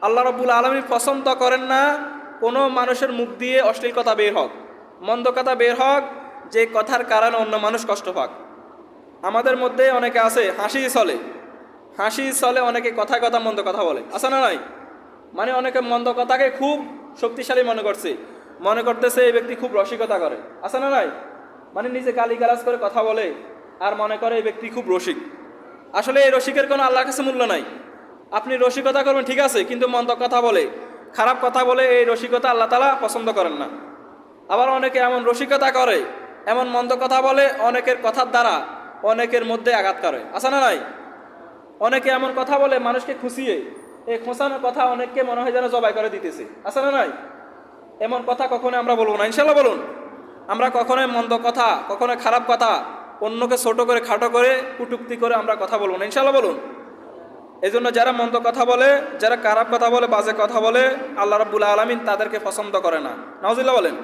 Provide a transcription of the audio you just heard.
আল্লাহ রাব্বুল আলামিন পছন্দ করেন না কোনো মানুষের মুখ দিয়ে অশ্লীল কথা বের হোক, মন্দ কথা বের হোক, যে কথার কারণে অন্য মানুষ কষ্ট পাক। আমাদের মধ্যে অনেকে আছে হাসি চলে, অনেকে কথায় কথা মন্দ কথা বলে, আছে না নাই? মানে অনেকে মন্দ কথাকে খুব শক্তিশালী মনে করতেছে এই ব্যক্তি খুব রসিকতা করে, আছে না নাই? মানে নিজে গালিগালাজ করে কথা বলে আর মনে করে এই ব্যক্তি খুব রসিক। আসলে এই রসিকের কোনো আল্লাহর কাছে মূল্য নাই। আপনি রসিকতা করবেন ঠিক আছে, কিন্তু মন্দ কথা বলে, খারাপ কথা বলে, এই রসিকতা আল্লাহ তাআলা পছন্দ করেন না। আবার অনেকে এমন রসিকতা করে, এমন মন্দ কথা বলে, অনেকের কথার দ্বারা অনেকের মধ্যে আঘাত করে, আছে না নাই? অনেকে এমন কথা বলে মানুষকে খুশিয়ে, এই খোঁচানোর কথা অনেককে মনে হয় যেন জবাই করে দিতেছে, আছে না নাই? এমন কথা কখনো আমরা বলবো না, ইনশাল্লাহ বলুন। আমরা কখনোই মন্দ কথা, কখনোই খারাপ কথা, অন্যকে ছোট করে খাটো করে কুটুক্তি করে আমরা কথা বলবো না, ইনশাল্লাহ বলুন। এই জন্য যারা মন্দ কথা বলে, যারা খারাপ কথা বলে, বাজে কথা বলে, আল্লাহ রাব্বুল আলামিন তাদেরকে পছন্দ করে না। নাউজুবিল্লাহ বলেন।